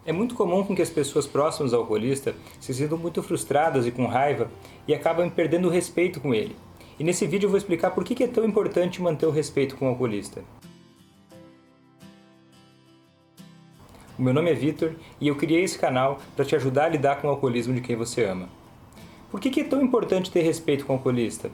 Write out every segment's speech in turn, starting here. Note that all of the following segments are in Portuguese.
É muito comum com que as pessoas próximas ao alcoolista se sintam muito frustradas e com raiva e acabam perdendo o respeito com ele. E nesse vídeo eu vou explicar por que é tão importante manter o respeito com o alcoolista. O meu nome é Vitor e eu criei esse canal para te ajudar a lidar com o alcoolismo de quem você ama. Por que é tão importante ter respeito com o alcoolista?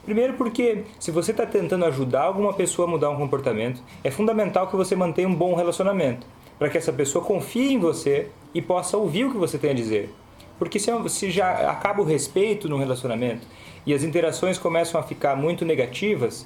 Primeiro porque, se você está tentando ajudar alguma pessoa a mudar um comportamento, é fundamental que você mantenha um bom relacionamento, para que essa pessoa confie em você e possa ouvir o que você tem a dizer. Porque se já acaba o respeito no relacionamento e as interações começam a ficar muito negativas,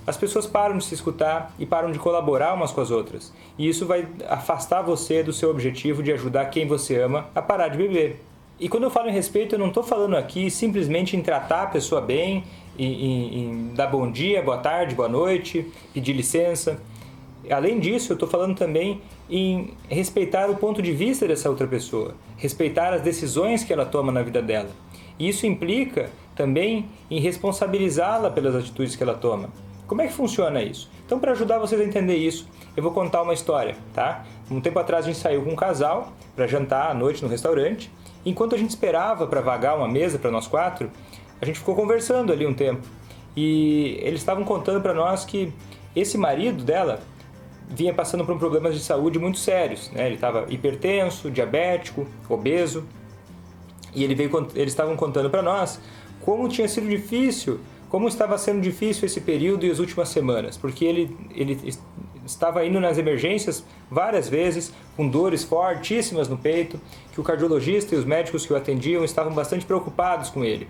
as pessoas param de se escutar e param de colaborar umas com as outras. E isso vai afastar você do seu objetivo de ajudar quem você ama a parar de beber. E quando eu falo em respeito, eu não estou falando aqui simplesmente em tratar a pessoa bem, em dar bom dia, boa tarde, boa noite, pedir licença. Além disso, eu estou falando também em respeitar o ponto de vista dessa outra pessoa, respeitar as decisões que ela toma na vida dela. E isso implica também em responsabilizá-la pelas atitudes que ela toma. Como é que funciona isso? Então, para ajudar vocês a entender isso, eu vou contar uma história, tá? Um tempo atrás a gente saiu com um casal para jantar à noite no restaurante. Enquanto a gente esperava para vagar uma mesa para nós quatro, a gente ficou conversando ali um tempo. E eles estavam contando para nós que esse marido dela vinha passando por problemas de saúde muito sérios, né? Ele estava hipertenso, diabético, obeso. E eles estavam contando para nós como tinha sido difícil, como estava sendo difícil esse período e as últimas semanas, porque ele estava indo nas emergências várias vezes, com dores fortíssimas no peito, que o cardiologista e os médicos que o atendiam estavam bastante preocupados com ele.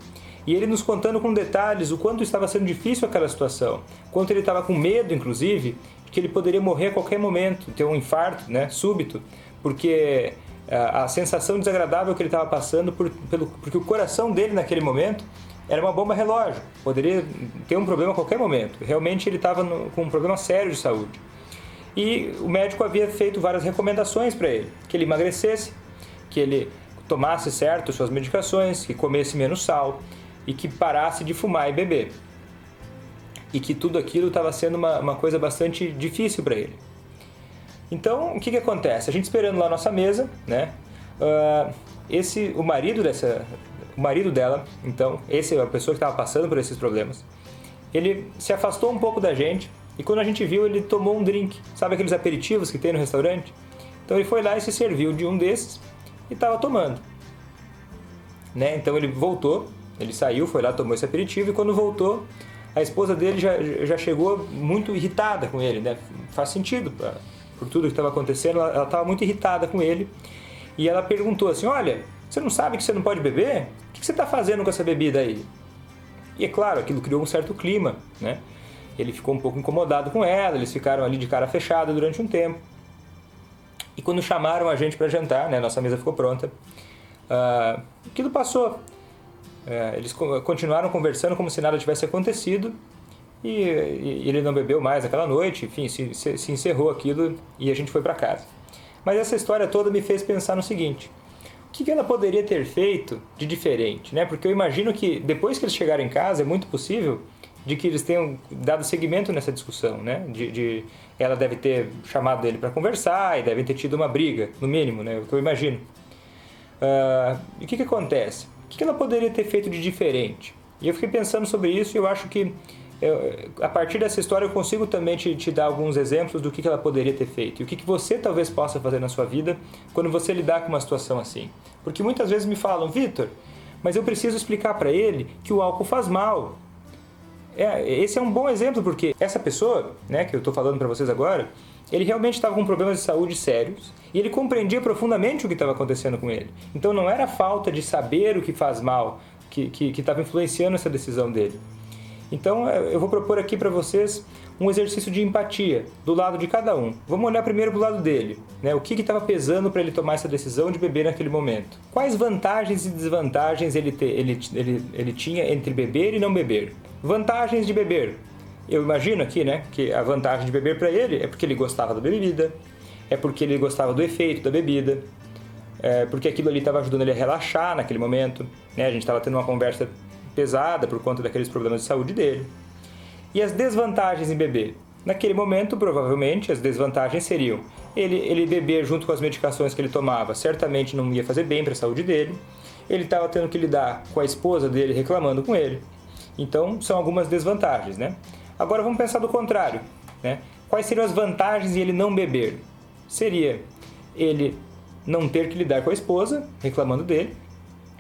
E ele nos contando com detalhes o quanto estava sendo difícil aquela situação, quanto ele estava com medo, inclusive, de que ele poderia morrer a qualquer momento, ter um infarto, né, súbito, porque a sensação desagradável que ele estava passando, porque o coração dele naquele momento era uma bomba relógio, poderia ter um problema a qualquer momento. Realmente ele estava com um problema sério de saúde. E o médico havia feito várias recomendações para ele, que ele emagrecesse, que ele tomasse certo suas medicações, que comesse menos sal e que parasse de fumar e beber. E que tudo aquilo estava sendo uma coisa bastante difícil para ele. Então, o que acontece? A gente esperando lá a nossa mesa, né? O marido dela, então, essa é a pessoa que estava passando por esses problemas, ele se afastou um pouco da gente e quando a gente viu, ele tomou um drink. Sabe aqueles aperitivos que tem no restaurante? Então ele foi lá e se serviu de um desses e estava tomando. Né? Então ele voltou, ele saiu, foi lá, tomou esse aperitivo e quando voltou, a esposa dele já chegou muito irritada com ele, né? Faz sentido, por tudo que estava acontecendo, ela estava muito irritada com ele e ela perguntou assim, olha, você não sabe que você não pode beber? O que você está fazendo com essa bebida aí? E é claro, aquilo criou um certo clima, né? Ele ficou um pouco incomodado com ela, eles ficaram ali de cara fechada durante um tempo. E quando chamaram a gente para jantar, né, nossa mesa ficou pronta, aquilo passou. Eles continuaram conversando como se nada tivesse acontecido e ele não bebeu mais aquela noite, enfim, se encerrou aquilo e a gente foi para casa. Mas essa história toda me fez pensar no seguinte, o que ela poderia ter feito de diferente, né? Porque eu imagino que depois que eles chegaram em casa, é muito possível de que eles tenham dado seguimento nessa discussão, né? Ela deve ter chamado ele para conversar e devem ter tido uma briga, no mínimo, né? O que eu imagino. E o que acontece? O que ela poderia ter feito de diferente? E eu fiquei pensando sobre isso e eu acho que a partir dessa história eu consigo também te dar alguns exemplos do que ela poderia ter feito e o que você talvez possa fazer na sua vida quando você lidar com uma situação assim. Porque muitas vezes me falam, Vitor, mas eu preciso explicar para ele que o álcool faz mal. Esse é um bom exemplo porque essa pessoa, né, que eu estou falando para vocês agora, ele realmente estava com problemas de saúde sérios e ele compreendia profundamente o que estava acontecendo com ele. Então não era a falta de saber o que faz mal que estava influenciando essa decisão dele. Então eu vou propor aqui para vocês um exercício de empatia do lado de cada um. Vamos olhar primeiro para o lado dele, né? O que estava pesando para ele tomar essa decisão de beber naquele momento? Quais vantagens e desvantagens ele tinha entre beber e não beber? Vantagens de beber. Eu imagino aqui, né, que a vantagem de beber para ele é porque ele gostava da bebida, é porque ele gostava do efeito da bebida, porque aquilo ali estava ajudando ele a relaxar naquele momento, né? A gente estava tendo uma conversa pesada por conta daqueles problemas de saúde dele. E as desvantagens em beber? Naquele momento, provavelmente, as desvantagens seriam ele beber junto com as medicações que ele tomava certamente não ia fazer bem para a saúde dele. Ele estava tendo que lidar com a esposa dele reclamando com ele. Então, são algumas desvantagens, né? Agora vamos pensar do contrário, né? Quais seriam as vantagens de ele não beber? Seria ele não ter que lidar com a esposa reclamando dele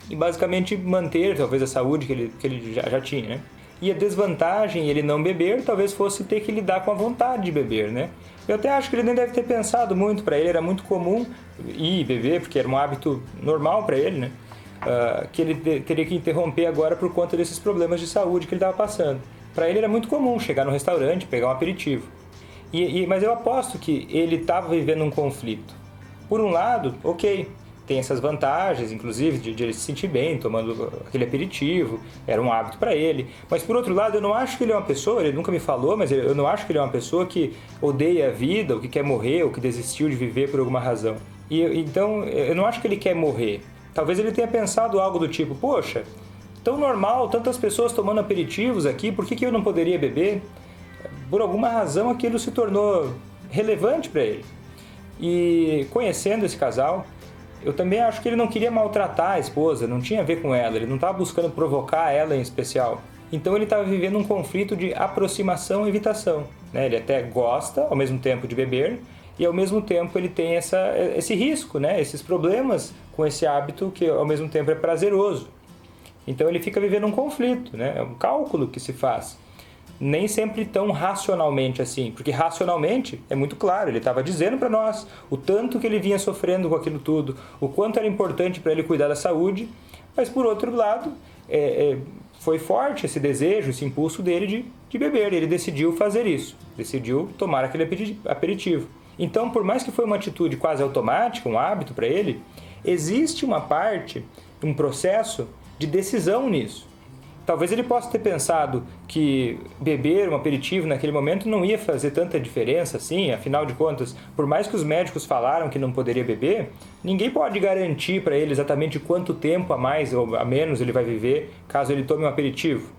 e basicamente manter talvez a saúde que ele já tinha, né? E a desvantagem, ele não beber, talvez fosse ter que lidar com a vontade de beber, né? Eu até acho que ele nem deve ter pensado muito. Para ele era muito comum ir beber, porque era um hábito normal para ele, né? Que ele teria que interromper agora por conta desses problemas de saúde que ele estava passando. Para ele era muito comum chegar no restaurante, pegar um aperitivo. Mas eu aposto que ele estava vivendo um conflito. Por um lado, ok, tem essas vantagens, inclusive, de ele se sentir bem tomando aquele aperitivo, era um hábito para ele. Mas por outro lado, eu não acho que ele é uma pessoa, ele nunca me falou, mas eu não acho que ele é uma pessoa que odeia a vida, ou que quer morrer, ou que desistiu de viver por alguma razão. Então, eu não acho que ele quer morrer. Talvez ele tenha pensado algo do tipo, poxa, tão normal, tantas pessoas tomando aperitivos aqui, por que eu não poderia beber? Por alguma razão aquilo se tornou relevante para ele. E conhecendo esse casal, eu também acho que ele não queria maltratar a esposa, não tinha a ver com ela, ele não estava buscando provocar ela em especial. Então ele estava vivendo um conflito de aproximação e evitação, né? Ele até gosta, ao mesmo tempo, de beber, e ao mesmo tempo ele tem esse risco, né? Esses problemas com esse hábito que ao mesmo tempo é prazeroso. Então ele fica vivendo um conflito, né? É um cálculo que se faz. Nem sempre tão racionalmente assim, porque racionalmente é muito claro, ele estava dizendo para nós o tanto que ele vinha sofrendo com aquilo tudo, o quanto era importante para ele cuidar da saúde, mas por outro lado, foi forte esse desejo, esse impulso dele de beber, ele decidiu fazer isso, decidiu tomar aquele aperitivo. Então, por mais que foi uma atitude quase automática, um hábito para ele, existe uma parte, um processo de decisão nisso. Talvez ele possa ter pensado que beber um aperitivo naquele momento não ia fazer tanta diferença assim, afinal de contas, por mais que os médicos falaram que não poderia beber, ninguém pode garantir para ele exatamente quanto tempo a mais ou a menos ele vai viver caso ele tome um aperitivo.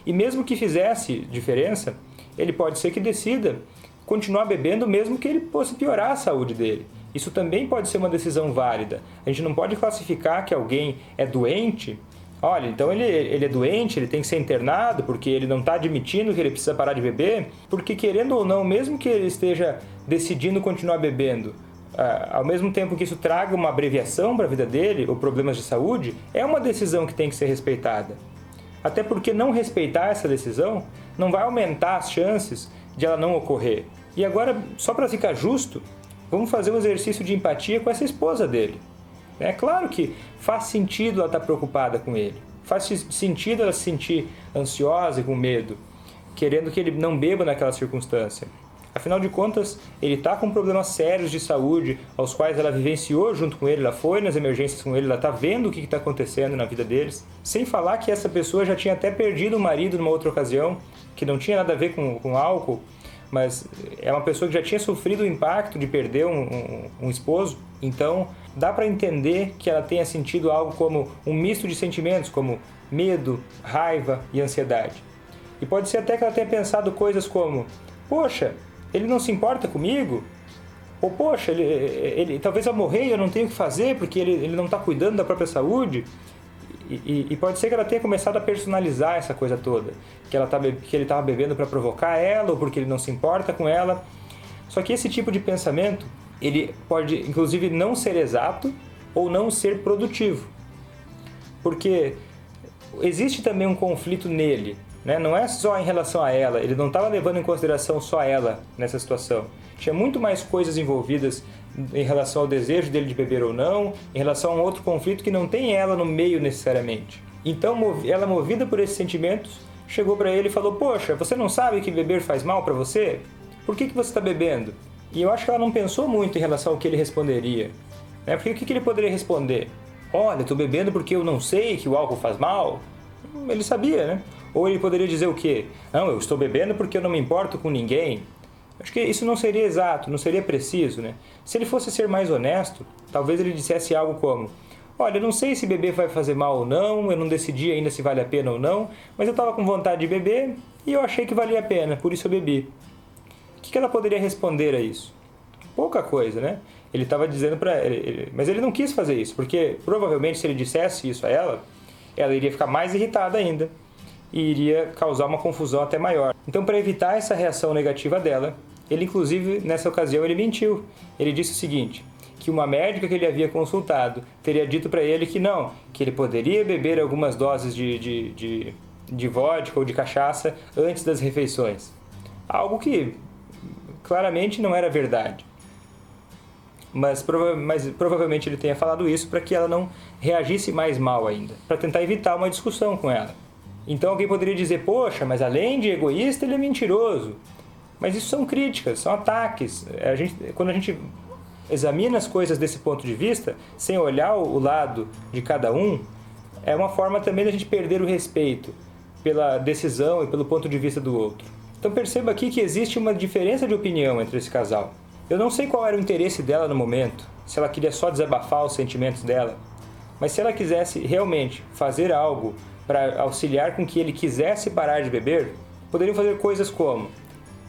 E mesmo que fizesse diferença, ele pode ser que decida continuar bebendo mesmo que ele possa piorar a saúde dele. Isso também pode ser uma decisão válida. A gente não pode classificar que alguém é doente. Olha, então ele é doente, ele tem que ser internado porque ele não está admitindo que ele precisa parar de beber, porque querendo ou não, mesmo que ele esteja decidindo continuar bebendo, ao mesmo tempo que isso traga uma abreviação para a vida dele, ou problemas de saúde, é uma decisão que tem que ser respeitada. Até porque não respeitar essa decisão não vai aumentar as chances de ela não ocorrer. E agora, só para ficar justo, vamos fazer um exercício de empatia com essa esposa dele. É claro que faz sentido ela estar preocupada com ele. Faz sentido ela se sentir ansiosa e com medo, querendo que ele não beba naquela circunstância. Afinal de contas, ele está com problemas sérios de saúde, aos quais ela vivenciou junto com ele, ela foi nas emergências com ele, ela está vendo o que está acontecendo na vida deles. Sem falar que essa pessoa já tinha até perdido o marido numa outra ocasião, que não tinha nada a ver com álcool, mas é uma pessoa que já tinha sofrido o impacto de perder um esposo. Então, dá para entender que ela tenha sentido algo como um misto de sentimentos, como medo, raiva e ansiedade. E pode ser até que ela tenha pensado coisas como: poxa, ele não se importa comigo? Ou poxa, ele talvez ao morrer eu não tenho o que fazer porque ele não está cuidando da própria saúde? E pode ser que ela tenha começado a personalizar essa coisa toda, que ele estava bebendo para provocar ela ou porque ele não se importa com ela. Só que esse tipo de pensamento, ele pode inclusive não ser exato ou não ser produtivo, porque existe também um conflito nele, né? Não é só em relação a ela, ele não estava levando em consideração só ela nessa situação, tinha muito mais coisas envolvidas em relação ao desejo dele de beber ou não, em relação a um outro conflito que não tem ela no meio necessariamente. Então ela, movida por esses sentimentos, chegou para ele e falou: poxa, você não sabe que beber faz mal para você? Por que você está bebendo? E eu acho que ela não pensou muito em relação ao que ele responderia, né? Porque o que ele poderia responder? Olha, estou bebendo porque eu não sei que o álcool faz mal? Ele sabia, né? Ou ele poderia dizer o quê? Não, eu estou bebendo porque eu não me importo com ninguém. Acho que isso não seria exato, não seria preciso, né? Se ele fosse ser mais honesto, talvez ele dissesse algo como: olha, eu não sei se beber vai fazer mal ou não, eu não decidi ainda se vale a pena ou não, mas eu estava com vontade de beber e eu achei que valia a pena, por isso eu bebi. O que ela poderia responder a isso? pouca coisa, né? Ele estava dizendo para ele, mas ele não quis fazer isso, porque provavelmente se ele dissesse isso a ela, ela iria ficar mais irritada ainda e iria causar uma confusão até maior. Então, para evitar essa reação negativa dela, ele inclusive nessa ocasião ele mentiu. Ele disse o seguinte, que uma médica que ele havia consultado teria dito para ele que não, que ele poderia beber algumas doses de vodka ou de cachaça antes das refeições. Algo que claramente não era verdade. Mas provavelmente ele tenha falado isso para que ela não reagisse mais mal ainda, para tentar evitar uma discussão com ela. Então alguém poderia dizer, poxa, mas além de egoísta, ele é mentiroso. Mas isso são críticas, são ataques. Quando a gente examina as coisas desse ponto de vista, sem olhar o lado de cada um, é uma forma também da gente perder o respeito pela decisão e pelo ponto de vista do outro. Então perceba aqui que existe uma diferença de opinião entre esse casal. Eu não sei qual era o interesse dela no momento, se ela queria só desabafar os sentimentos dela, mas se ela quisesse realmente fazer algo para auxiliar com que ele quisesse parar de beber, poderiam fazer coisas como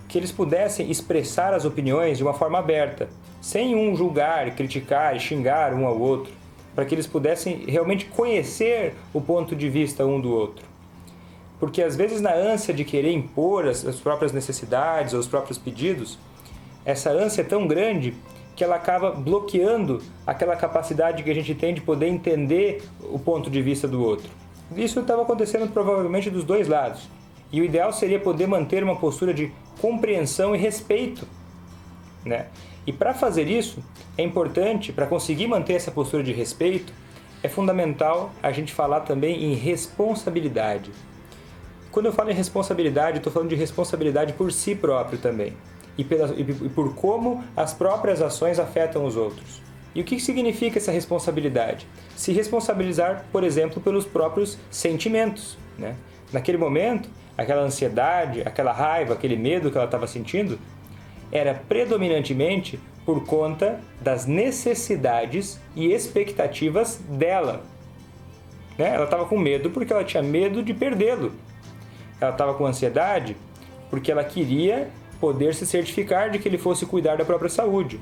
que eles pudessem expressar as opiniões de uma forma aberta, sem um julgar, criticar e xingar um ao outro, para que eles pudessem realmente conhecer o ponto de vista um do outro. Porque às vezes na ânsia de querer impor as próprias necessidades ou os próprios pedidos, essa ânsia é tão grande que ela acaba bloqueando aquela capacidade que a gente tem de poder entender o ponto de vista do outro. Isso estava acontecendo provavelmente dos dois lados. E o ideal seria poder manter uma postura de compreensão e respeito, né? E para fazer isso, é importante, para conseguir manter essa postura de respeito, é fundamental a gente falar também em responsabilidade. Quando eu falo em responsabilidade, estou falando de responsabilidade por si próprio também. E por como as próprias ações afetam os outros. E o que significa essa responsabilidade? Se responsabilizar, por exemplo, pelos próprios sentimentos, né? Naquele momento, aquela ansiedade, aquela raiva, aquele medo que ela estava sentindo, era predominantemente por conta das necessidades e expectativas dela. Né? Ela estava com medo porque ela tinha medo de perdê-lo. Ela estava com ansiedade porque ela queria poder se certificar de que ele fosse cuidar da própria saúde.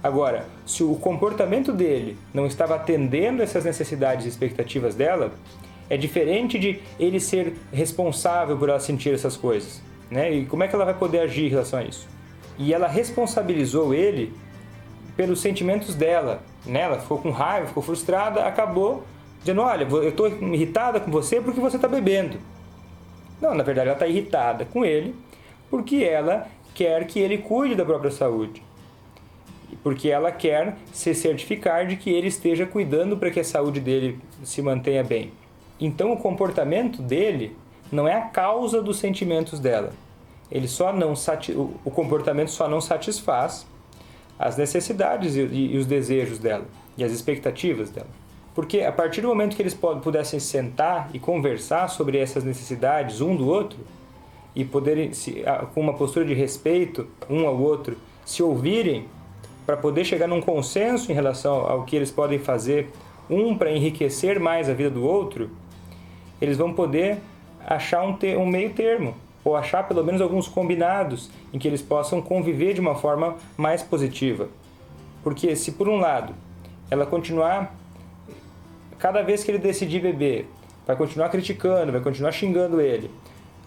Agora, se o comportamento dele não estava atendendo essas necessidades e expectativas dela, é diferente de ele ser responsável por ela sentir essas coisas, né? E como é que ela vai poder agir em relação a isso? E ela responsabilizou ele pelos sentimentos dela, né? Ela ficou com raiva, ficou frustrada, acabou dizendo, olha, eu estou irritada com você porque você está bebendo. Não, na verdade ela está irritada com ele porque ela quer que ele cuide da própria saúde. Porque ela quer se certificar de que ele esteja cuidando para que a saúde dele se mantenha bem. Então o comportamento dele não é a causa dos sentimentos dela. O comportamento só não satisfaz as necessidades e os desejos dela, e as expectativas dela. Porque a partir do momento que eles pudessem sentar e conversar sobre essas necessidades um do outro, e poderem, com uma postura de respeito um ao outro, se ouvirem para poder chegar num consenso em relação ao que eles podem fazer, para enriquecer mais a vida do outro, eles vão poder achar um meio termo, ou achar pelo menos alguns combinados em que eles possam conviver de uma forma mais positiva. Porque se por um lado ela continuar, cada vez que ele decidir beber, vai continuar criticando, vai continuar xingando ele,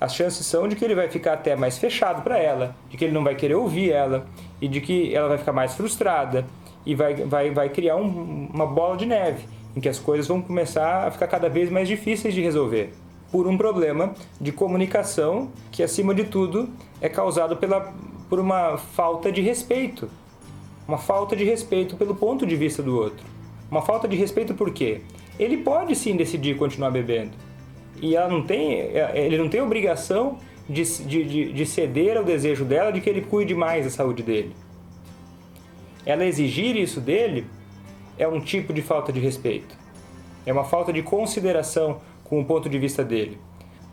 as chances são de que ele vai ficar até mais fechado para ela, de que ele não vai querer ouvir ela, e de que ela vai ficar mais frustrada, e vai criar uma bola de neve, em que as coisas vão começar a ficar cada vez mais difíceis de resolver, por um problema de comunicação que, acima de tudo, é causado por uma falta de respeito. Uma falta de respeito pelo ponto de vista do outro. Uma falta de respeito por quê? Ele pode sim decidir continuar bebendo. E ele não tem obrigação de ceder ao desejo dela de que ele cuide mais da saúde dele. Ela exigir isso dele é um tipo de falta de respeito. É uma falta de consideração com o ponto de vista dele.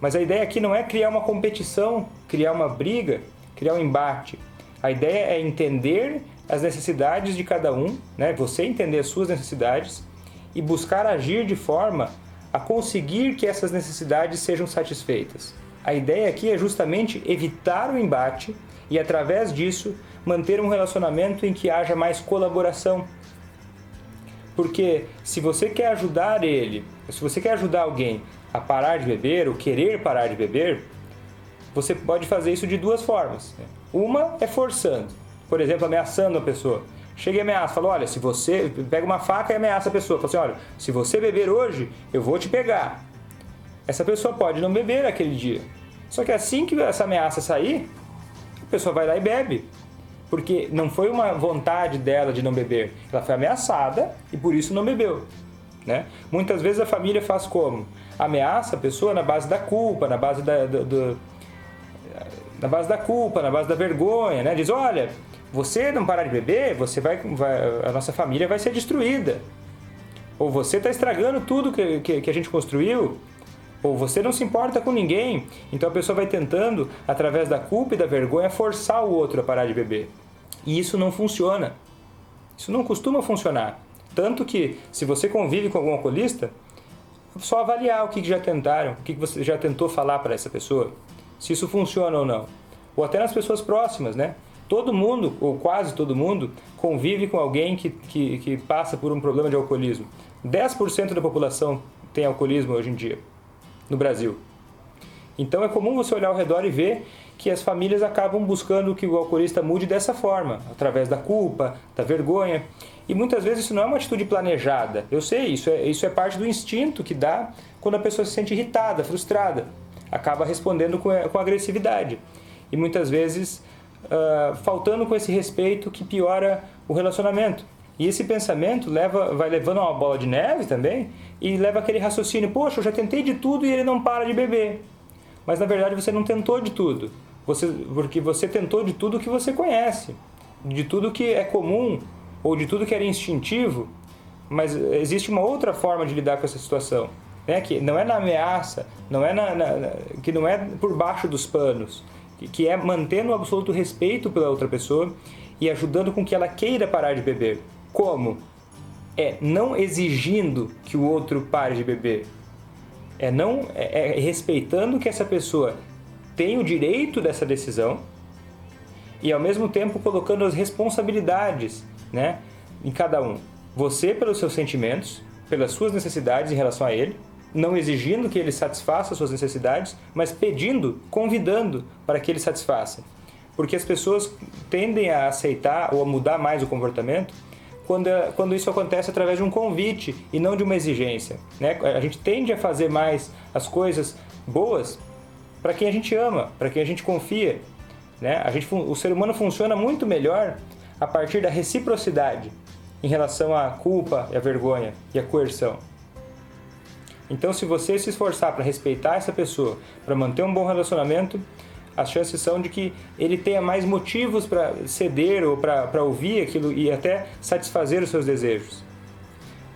Mas a ideia aqui não é criar uma competição, criar uma briga, criar um embate. A ideia é entender as necessidades de cada um, né? Você entender as suas necessidades e buscar agir de forma a conseguir que essas necessidades sejam satisfeitas. A ideia aqui é justamente evitar o embate e, através disso, manter um relacionamento em que haja mais colaboração. Porque se você quer ajudar ele, se você quer ajudar alguém a parar de beber ou querer parar de beber, você pode fazer isso de duas formas. Uma é forçando, por exemplo, ameaçando a pessoa. Chega e ameaça, fala, olha, se você pega uma faca e ameaça a pessoa, fala assim, olha, se você beber hoje, eu vou te pegar. Essa pessoa pode não beber aquele dia. Só que assim que essa ameaça sair, a pessoa vai lá e bebe. Porque não foi uma vontade dela de não beber. Ela foi ameaçada e por isso não bebeu. Né? Muitas vezes a família faz como? Ameaça a pessoa na base da culpa, na base na base da culpa, na base da vergonha. Né? Diz, olha, você não parar de beber, a nossa família vai ser destruída. Ou você está estragando tudo que a gente construiu. Ou você não se importa com ninguém. Então a pessoa vai tentando, através da culpa e da vergonha, forçar o outro a parar de beber. E isso não funciona. Isso não costuma funcionar. Tanto que, se você convive com algum alcoolista, só avaliar o que já tentaram, o que você já tentou falar para essa pessoa, se isso funciona ou não. Ou até nas pessoas próximas, né? Todo mundo, ou quase todo mundo, convive com alguém que passa por um problema de alcoolismo. 10% da população tem alcoolismo hoje em dia, no Brasil. Então é comum você olhar ao redor e ver que as famílias acabam buscando que o alcoolista mude dessa forma, através da culpa, da vergonha. E muitas vezes isso não é uma atitude planejada. Eu sei, isso é parte do instinto que dá quando a pessoa se sente irritada, frustrada. Acaba respondendo com agressividade. E muitas vezes faltando com esse respeito que piora o relacionamento. E esse pensamento vai levando a uma bola de neve também e leva aquele raciocínio, poxa, eu já tentei de tudo e ele não para de beber. Mas na verdade você não tentou de tudo, porque você tentou de tudo que você conhece, de tudo que é comum ou de tudo que era instintivo, mas existe uma outra forma de lidar com essa situação, né? Que não é na ameaça, que não é por baixo dos panos, que é mantendo o absoluto respeito pela outra pessoa e ajudando com que ela queira parar de beber. Como? Não exigindo que o outro pare de beber. Respeitando que essa pessoa tem o direito dessa decisão e ao mesmo tempo colocando as responsabilidades, né, em cada um. Você pelos seus sentimentos, pelas suas necessidades em relação a ele, não exigindo que ele satisfaça as suas necessidades, mas pedindo, convidando para que ele satisfaça. Porque as pessoas tendem a aceitar ou a mudar mais o comportamento quando isso acontece através de um convite e não de uma exigência. Né? A gente tende a fazer mais as coisas boas para quem a gente ama, para quem a gente confia. Né? O ser humano funciona muito melhor a partir da reciprocidade em relação à culpa, à vergonha e à coerção. Então, se você se esforçar para respeitar essa pessoa, para manter um bom relacionamento, as chances são de que ele tenha mais motivos para ceder ou para ouvir aquilo e até satisfazer os seus desejos.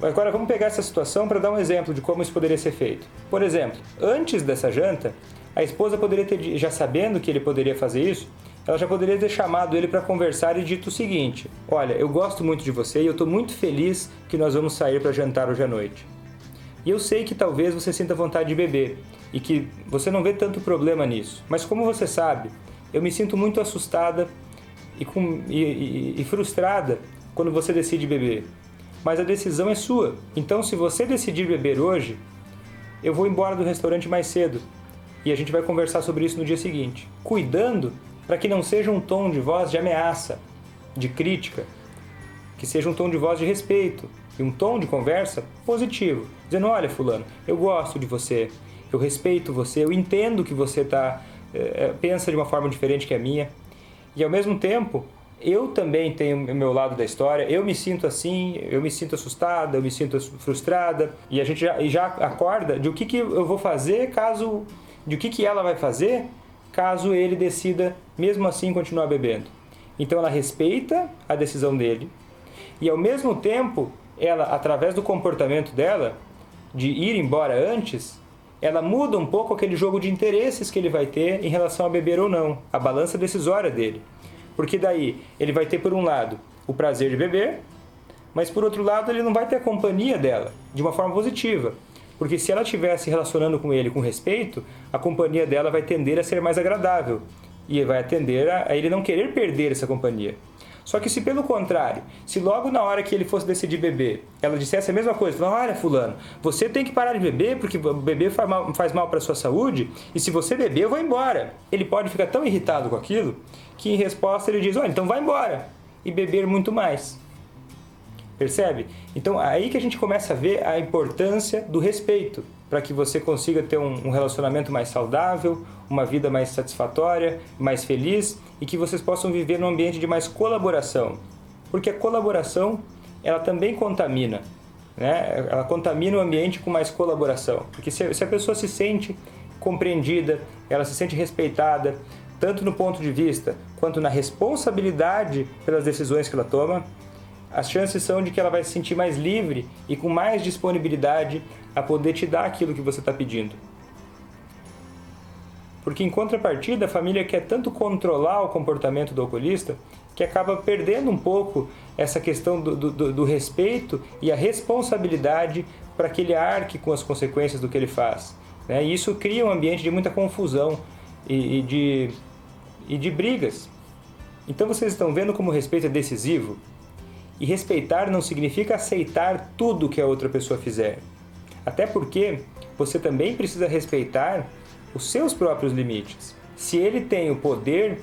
Agora vamos pegar essa situação para dar um exemplo de como isso poderia ser feito. Por exemplo, antes dessa janta, a esposa poderia ter, já sabendo que ele poderia fazer isso, ela já poderia ter chamado ele para conversar e dito o seguinte: olha, eu gosto muito de você e eu estou muito feliz que nós vamos sair para jantar hoje à noite. E eu sei que talvez você sinta vontade de beber e que você não vê tanto problema nisso. Mas como você sabe, eu me sinto muito assustada e frustrada quando você decide beber. Mas a decisão é sua. Então, se você decidir beber hoje, eu vou embora do restaurante mais cedo. E a gente vai conversar sobre isso no dia seguinte. Cuidando para que não seja um tom de voz de ameaça, de crítica. Que seja um tom de voz de respeito e um tom de conversa positivo. Dizendo, olha fulano, eu gosto de você, eu respeito você, eu entendo que você pensa de uma forma diferente que a minha. E ao mesmo tempo, eu também tenho o meu lado da história, eu me sinto assim, eu me sinto assustada, eu me sinto frustrada. E a gente já acorda de o que eu vou fazer de o que ela vai fazer caso ele decida, mesmo assim, continuar bebendo. Então ela respeita a decisão dele e ao mesmo tempo, ela, através do comportamento dela, de ir embora antes, ela muda um pouco aquele jogo de interesses que ele vai ter em relação a beber ou não, a balança decisória dele. Porque daí ele vai ter, por um lado, o prazer de beber, mas por outro lado ele não vai ter a companhia dela, de uma forma positiva. Porque se ela estiver se relacionando com ele com respeito, a companhia dela vai tender a ser mais agradável. e vai atender a ele não querer perder essa companhia. Só que se pelo contrário, se logo na hora que ele fosse decidir beber, ela dissesse a mesma coisa, falando, olha fulano, você tem que parar de beber porque beber faz mal para a sua saúde e se você beber eu vou embora. Ele pode ficar tão irritado com aquilo que em resposta ele diz, olha, então vai embora e beber muito mais. Percebe? Então aí que a gente começa a ver a importância do respeito para que você consiga ter um relacionamento mais saudável, uma vida mais satisfatória, mais feliz e que vocês possam viver num ambiente de mais colaboração. Porque a colaboração, ela também contamina, né? Ela contamina o ambiente com mais colaboração. Porque se a pessoa se sente compreendida, ela se sente respeitada, tanto no ponto de vista quanto na responsabilidade pelas decisões que ela toma, as chances são de que ela vai se sentir mais livre e com mais disponibilidade a poder te dar aquilo que você está pedindo. Porque em contrapartida, a família quer tanto controlar o comportamento do alcoolista que acaba perdendo um pouco essa questão do respeito e a responsabilidade para que ele arque com as consequências do que ele faz, né? E isso cria um ambiente de muita confusão e de brigas. Então vocês estão vendo como o respeito é decisivo? E respeitar não significa aceitar tudo que a outra pessoa fizer. Até porque você também precisa respeitar os seus próprios limites. Se ele tem o poder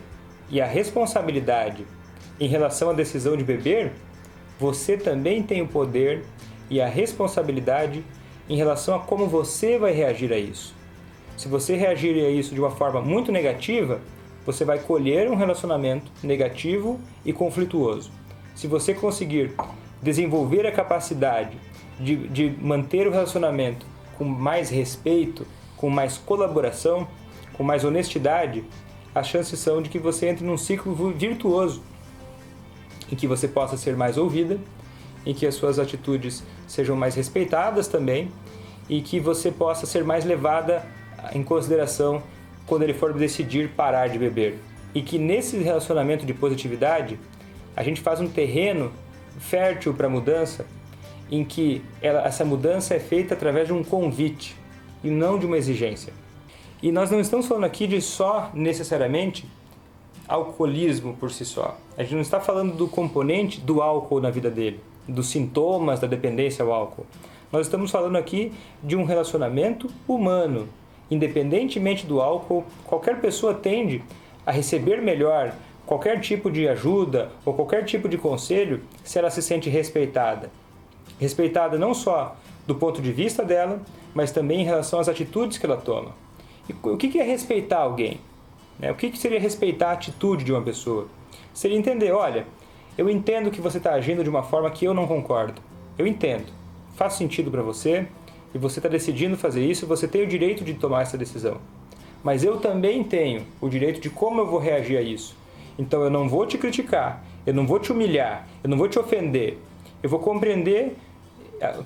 e a responsabilidade em relação à decisão de beber, você também tem o poder e a responsabilidade em relação a como você vai reagir a isso. Se você reagir a isso de uma forma muito negativa, você vai colher um relacionamento negativo e conflituoso. Se você conseguir desenvolver a capacidade de manter o relacionamento com mais respeito, com mais colaboração, com mais honestidade, as chances são de que você entre num ciclo virtuoso, em que você possa ser mais ouvida, em que as suas atitudes sejam mais respeitadas também, e que você possa ser mais levada em consideração quando ele for decidir parar de beber. E que nesse relacionamento de positividade, a gente faz um terreno fértil para a mudança, em que essa mudança é feita através de um convite e não de uma exigência. E nós não estamos falando aqui de só, necessariamente, alcoolismo por si só. A gente não está falando do componente do álcool na vida dele, dos sintomas da dependência ao álcool. Nós estamos falando aqui de um relacionamento humano. Independentemente do álcool, qualquer pessoa tende a receber melhor qualquer tipo de ajuda ou qualquer tipo de conselho se ela se sente respeitada. Respeitada não só do ponto de vista dela, mas também em relação às atitudes que ela toma. E o que é respeitar alguém? O que seria respeitar a atitude de uma pessoa? Seria entender, olha, eu entendo que você está agindo de uma forma que eu não concordo. Eu entendo. Faz sentido para você e você está decidindo fazer isso, você tem o direito de tomar essa decisão. Mas eu também tenho o direito de como eu vou reagir a isso. Então eu não vou te criticar, eu não vou te humilhar, eu não vou te ofender. Eu vou compreender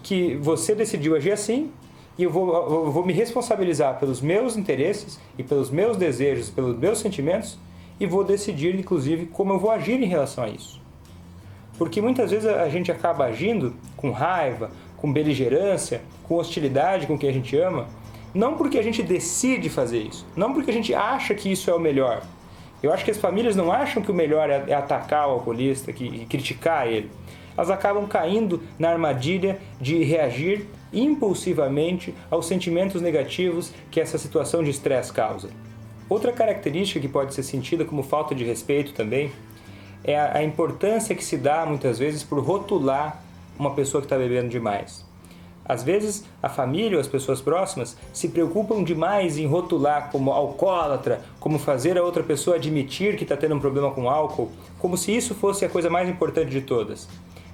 que você decidiu agir assim e eu vou me responsabilizar pelos meus interesses e pelos meus desejos, pelos meus sentimentos e vou decidir, inclusive, como eu vou agir em relação a isso. Porque muitas vezes a gente acaba agindo com raiva, com beligerância, com hostilidade com quem a gente ama, não porque a gente decide fazer isso, não porque a gente acha que isso é o melhor. Eu acho que as famílias não acham que o melhor é atacar o alcoolista e criticar ele. Elas acabam caindo na armadilha de reagir impulsivamente aos sentimentos negativos que essa situação de estresse causa. Outra característica que pode ser sentida como falta de respeito também é a importância que se dá muitas vezes por rotular uma pessoa que está bebendo demais. Às vezes, a família ou as pessoas próximas se preocupam demais em rotular como alcoólatra, como fazer a outra pessoa admitir que está tendo um problema com álcool, como se isso fosse a coisa mais importante de todas.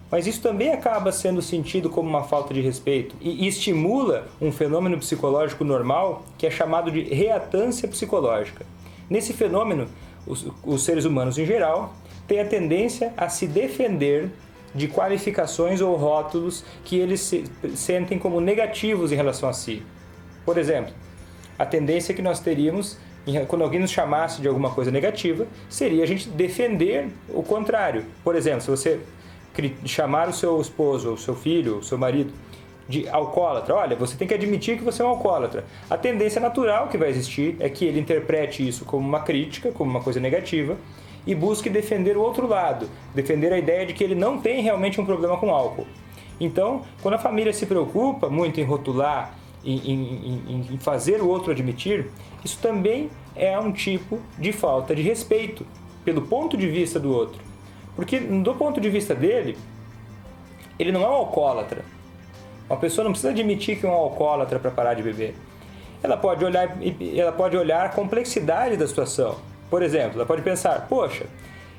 Mas isso também acaba sendo sentido como uma falta de respeito e estimula um fenômeno psicológico normal que é chamado de reatância psicológica. Nesse fenômeno, os seres humanos em geral têm a tendência a se defender de qualificações ou rótulos que eles sentem como negativos em relação a si. Por exemplo, a tendência que nós teríamos, quando alguém nos chamasse de alguma coisa negativa, seria a gente defender o contrário. Por exemplo, se você chamar o seu esposo, o seu filho, o seu marido de alcoólatra. Olha, você tem que admitir que você é um alcoólatra. A tendência natural que vai existir é que ele interprete isso como uma crítica, como uma coisa negativa, e busque defender o outro lado, defender a ideia de que ele não tem realmente um problema com álcool. Então, quando a família se preocupa muito em rotular, em fazer o outro admitir, isso também é um tipo de falta de respeito pelo ponto de vista do outro. Porque, do ponto de vista dele, ele não é um alcoólatra. Uma pessoa não precisa admitir que é um alcoólatra para parar de beber. Ela pode olhar a complexidade da situação. Por exemplo, ela pode pensar, poxa,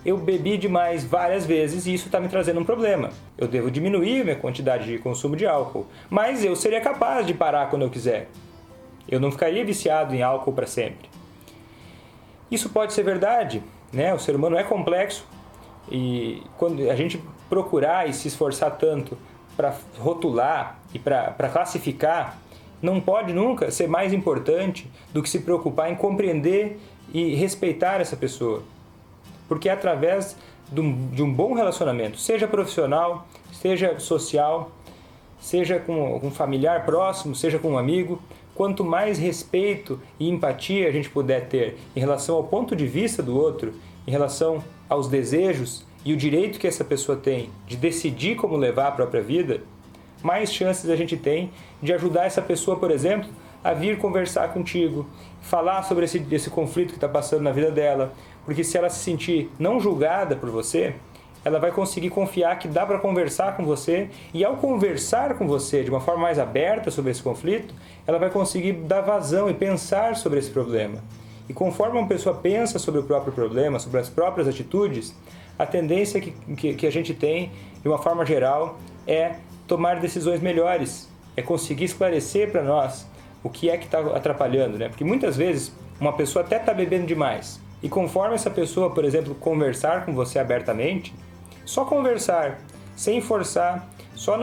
eu bebi demais várias vezes e isso está me trazendo um problema. Eu devo diminuir a minha quantidade de consumo de álcool, mas eu seria capaz de parar quando eu quiser. Eu não ficaria viciado em álcool para sempre. Isso pode ser verdade, né? O ser humano é complexo e quando a gente procurar e se esforçar tanto para rotular e para classificar, não pode nunca ser mais importante do que se preocupar em compreender e respeitar essa pessoa. Porque é através de um bom relacionamento, seja profissional, seja social, seja com um familiar próximo, seja com um amigo, quanto mais respeito e empatia a gente puder ter em relação ao ponto de vista do outro, em relação aos desejos e o direito que essa pessoa tem de decidir como levar a própria vida, mais chances a gente tem de ajudar essa pessoa, por exemplo, a vir conversar contigo, falar sobre esse conflito que está passando na vida dela, porque se ela se sentir não julgada por você, ela vai conseguir confiar que dá para conversar com você, e ao conversar com você de uma forma mais aberta sobre esse conflito, ela vai conseguir dar vazão e pensar sobre esse problema. E conforme uma pessoa pensa sobre o próprio problema, sobre as próprias atitudes, a tendência que a gente tem, de uma forma geral, é tomar decisões melhores, é conseguir esclarecer para nós o que é que está atrapalhando, né? Porque muitas vezes uma pessoa até está bebendo demais, e conforme essa pessoa, por exemplo, conversar com você abertamente, só conversar, sem forçar, só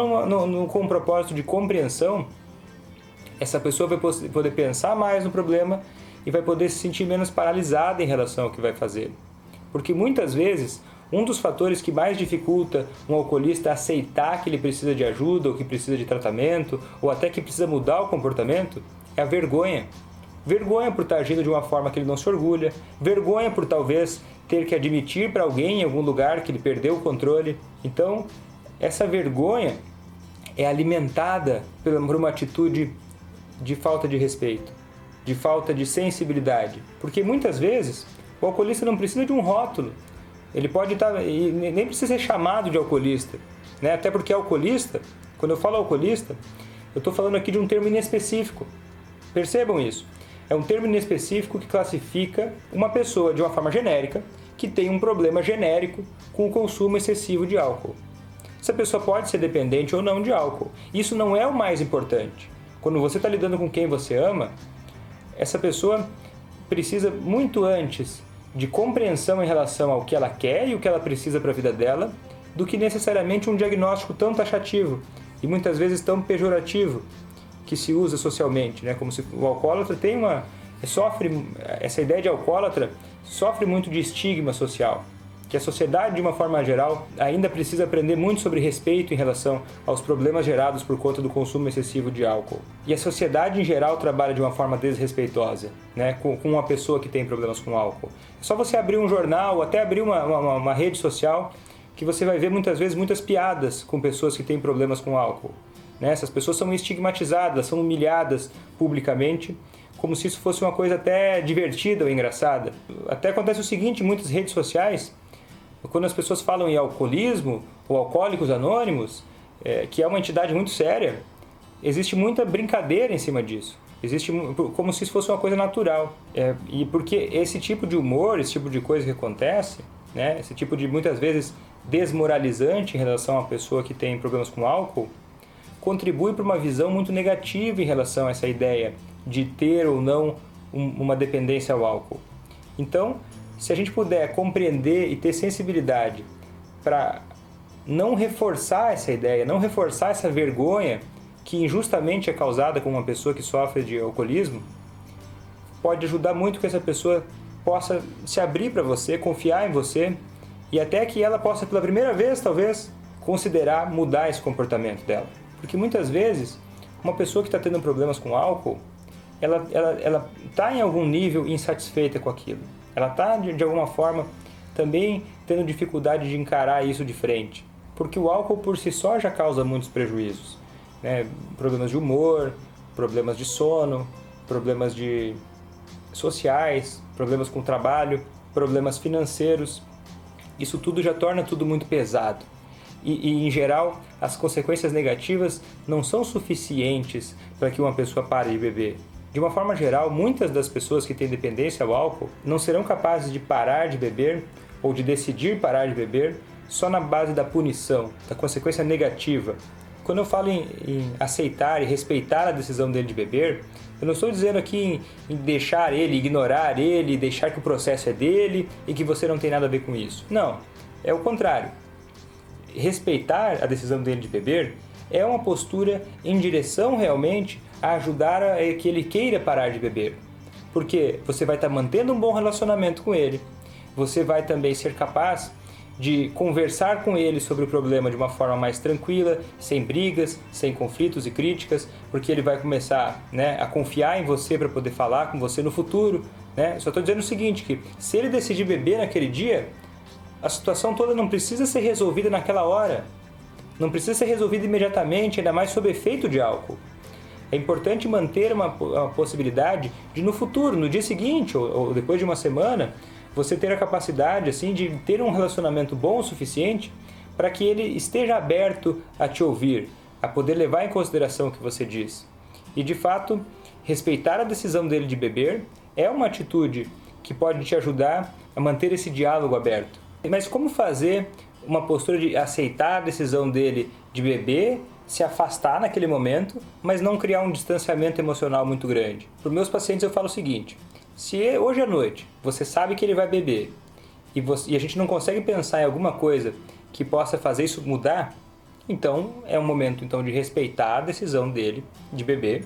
com um propósito de compreensão, essa pessoa vai poder pensar mais no problema e vai poder se sentir menos paralisada em relação ao que vai fazer. Porque muitas vezes, um dos fatores que mais dificulta um alcoolista aceitar que ele precisa de ajuda, ou que precisa de tratamento, ou até que precisa mudar o comportamento, é a vergonha. Vergonha por estar agindo de uma forma que ele não se orgulha, vergonha por talvez ter que admitir para alguém em algum lugar que ele perdeu o controle. Então, essa vergonha é alimentada por uma atitude de falta de respeito, de falta de sensibilidade. Porque muitas vezes o alcoolista não precisa de um rótulo, ele pode estar, e nem precisa ser chamado de alcoolista, né? Até porque alcoolista, quando eu falo alcoolista, eu estou falando aqui de um termo inespecífico. Percebam isso. É um termo inespecífico que classifica uma pessoa de uma forma genérica que tem um problema genérico com o consumo excessivo de álcool. Essa pessoa pode ser dependente ou não de álcool. Isso não é o mais importante. Quando você está lidando com quem você ama, essa pessoa precisa muito antes de compreensão em relação ao que ela quer e o que ela precisa para a vida dela, do que necessariamente um diagnóstico tão taxativo e muitas vezes tão pejorativo que se usa socialmente, né? Como se o alcoólatra essa ideia de alcoólatra sofre muito de estigma social, que a sociedade, de uma forma geral, ainda precisa aprender muito sobre respeito em relação aos problemas gerados por conta do consumo excessivo de álcool. E a sociedade, em geral, trabalha de uma forma desrespeitosa, né, com uma pessoa que tem problemas com álcool. É só você abrir um jornal, ou até abrir uma rede social, que você vai ver muitas vezes muitas piadas com pessoas que têm problemas com álcool. Né? Essas pessoas são estigmatizadas, são humilhadas publicamente, como se isso fosse uma coisa até divertida ou engraçada. Até acontece o seguinte, em muitas redes sociais, quando as pessoas falam em alcoolismo ou alcoólicos anônimos, que é uma entidade muito séria, existe muita brincadeira em cima disso. Existe como se isso fosse uma coisa natural. E porque esse tipo de humor, esse tipo de coisa que acontece, né, esse tipo de, muitas vezes, desmoralizante em relação a uma pessoa que tem problemas com álcool, contribui para uma visão muito negativa em relação a essa ideia de ter ou não uma dependência ao álcool. Então, se a gente puder compreender e ter sensibilidade para não reforçar essa ideia, não reforçar essa vergonha que injustamente é causada com uma pessoa que sofre de alcoolismo, pode ajudar muito que essa pessoa possa se abrir para você, confiar em você e até que ela possa pela primeira vez, talvez, considerar mudar esse comportamento dela. Porque muitas vezes, uma pessoa que está tendo problemas com álcool, ela está em algum nível insatisfeita com aquilo. Ela está, de alguma forma, também tendo dificuldade de encarar isso de frente. Porque o álcool por si só já causa muitos prejuízos, né? Problemas de humor, problemas de sono, problemas sociais, problemas com o trabalho, problemas financeiros. Isso tudo já torna tudo muito pesado. E, em geral, as consequências negativas não são suficientes para que uma pessoa pare de beber. De uma forma geral, muitas das pessoas que têm dependência ao álcool não serão capazes de parar de beber ou de decidir parar de beber só na base da punição, da consequência negativa. Quando eu falo em aceitar e respeitar a decisão dele de beber, eu não estou dizendo aqui em deixar ele, ignorar ele, deixar que o processo é dele e que você não tem nada a ver com isso. Não, é o contrário. Respeitar a decisão dele de beber é uma postura em direção realmente a ajudar a que ele queira parar de beber. Porque você vai estar mantendo um bom relacionamento com ele, você vai também ser capaz de conversar com ele sobre o problema de uma forma mais tranquila, sem brigas, sem conflitos e críticas, porque ele vai começar, né, a confiar em você para poder falar com você no futuro, né? Só estou dizendo o seguinte, que se ele decidir beber naquele dia, a situação toda não precisa ser resolvida naquela hora, não precisa ser resolvida imediatamente, ainda mais sob efeito de álcool. É importante manter uma possibilidade de no futuro, no dia seguinte ou depois de uma semana, você ter a capacidade assim, de ter um relacionamento bom o suficiente para que ele esteja aberto a te ouvir, a poder levar em consideração o que você diz. E, de fato, respeitar a decisão dele de beber é uma atitude que pode te ajudar a manter esse diálogo aberto. Mas como fazer uma postura de aceitar a decisão dele de beber, se afastar naquele momento, mas não criar um distanciamento emocional muito grande? Para os meus pacientes eu falo o seguinte: se hoje à noite você sabe que ele vai beber e a gente não consegue pensar em alguma coisa que possa fazer isso mudar, então é um momento de respeitar a decisão dele de beber.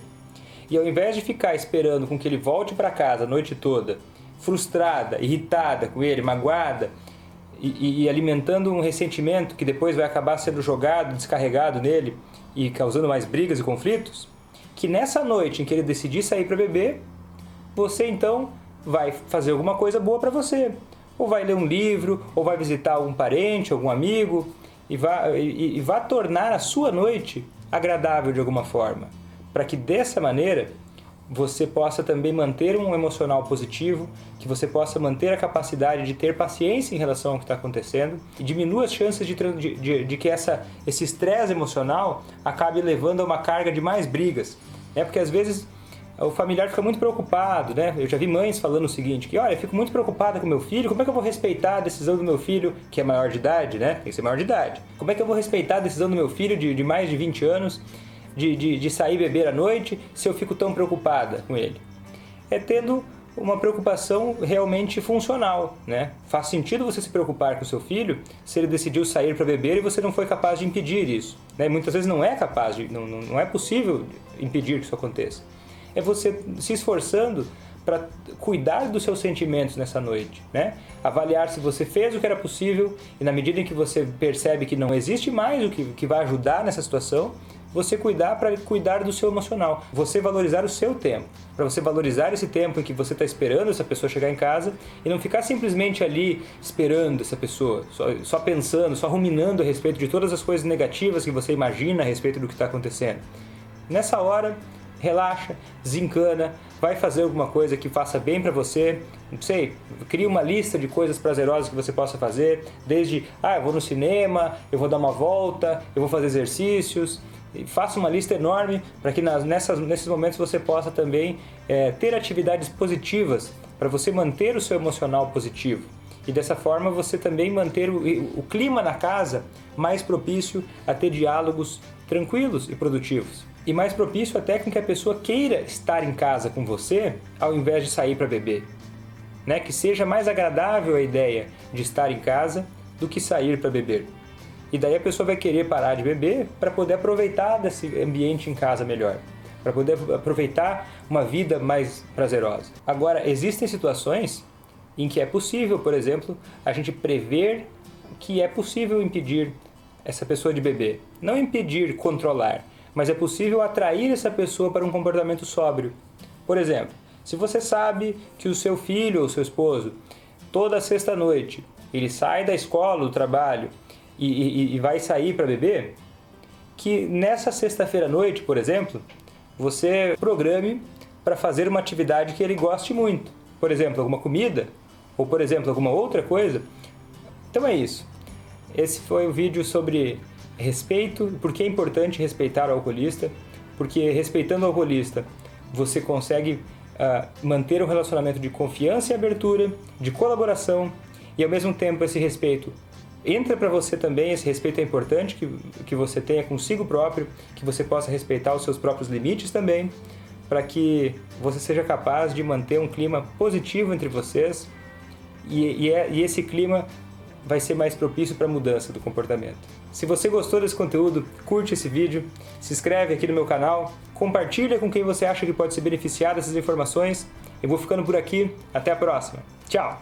E ao invés de ficar esperando com que ele volte para casa a noite toda, frustrada, irritada com ele, magoada, e alimentando um ressentimento que depois vai acabar sendo jogado, descarregado nele e causando mais brigas e conflitos, que nessa noite em que ele decidir sair para beber, você então vai fazer alguma coisa boa para você. Ou vai ler um livro, ou vai visitar algum parente, algum amigo, e vá tornar a sua noite agradável de alguma forma. Para que dessa maneira você possa também manter um emocional positivo, que você possa manter a capacidade de ter paciência em relação ao que está acontecendo e diminua as chances de que esse estresse emocional acabe levando a uma carga de mais brigas. Porque às vezes o familiar fica muito preocupado, né? Eu já vi mães falando o seguinte, que olha, eu fico muito preocupada com meu filho, como é que eu vou respeitar a decisão do meu filho, que é maior de idade, né? Tem que ser maior de idade. Como é que eu vou respeitar a decisão do meu filho de mais de 20 anos de sair beber à noite se eu fico tão preocupada com ele? É tendo uma preocupação realmente funcional, né? Faz sentido você se preocupar com o seu filho se ele decidiu sair para beber e você não foi capaz de impedir isso, né? Muitas vezes não é capaz, não é possível impedir que isso aconteça. É você se esforçando para cuidar dos seus sentimentos nessa noite, né? Avaliar se você fez o que era possível e na medida em que você percebe que não existe mais o que vai ajudar nessa situação, você cuidar do seu emocional, você valorizar o seu tempo, para você valorizar esse tempo em que você está esperando essa pessoa chegar em casa e não ficar simplesmente ali esperando essa pessoa, só pensando, só ruminando a respeito de todas as coisas negativas que você imagina a respeito do que está acontecendo. Nessa hora, relaxa, desencana, vai fazer alguma coisa que faça bem para você, não sei, cria uma lista de coisas prazerosas que você possa fazer, desde, eu vou no cinema, eu vou dar uma volta, eu vou fazer exercícios. E faça uma lista enorme para que nesses momentos você possa também ter atividades positivas para você manter o seu emocional positivo. E dessa forma você também manter o clima na casa mais propício a ter diálogos tranquilos e produtivos. E mais propício até com que a pessoa queira estar em casa com você ao invés de sair para beber, né? Que seja mais agradável a ideia de estar em casa do que sair para beber. E daí a pessoa vai querer parar de beber para poder aproveitar desse ambiente em casa melhor, para poder aproveitar uma vida mais prazerosa. Agora, existem situações em que é possível, por exemplo, a gente prever que é possível impedir essa pessoa de beber. Não impedir, controlar, mas é possível atrair essa pessoa para um comportamento sóbrio. Por exemplo, se você sabe que o seu filho ou seu esposo, toda sexta-noite, ele sai da escola, do trabalho e vai sair para beber, que nessa sexta-feira à noite, por exemplo, você programe para fazer uma atividade que ele goste muito. Por exemplo, alguma comida, ou por exemplo, alguma outra coisa. Então é isso. Esse foi o vídeo sobre respeito, por que é importante respeitar o alcoolista, porque respeitando o alcoolista você consegue manter um relacionamento de confiança e abertura, de colaboração, e ao mesmo tempo esse respeito entra para você também. Esse respeito é importante que você tenha consigo próprio, que você possa respeitar os seus próprios limites também, para que você seja capaz de manter um clima positivo entre vocês, e esse clima vai ser mais propício para a mudança do comportamento. Se você gostou desse conteúdo, curte esse vídeo, se inscreve aqui no meu canal, compartilha com quem você acha que pode se beneficiar dessas informações. Eu vou ficando por aqui, até a próxima. Tchau!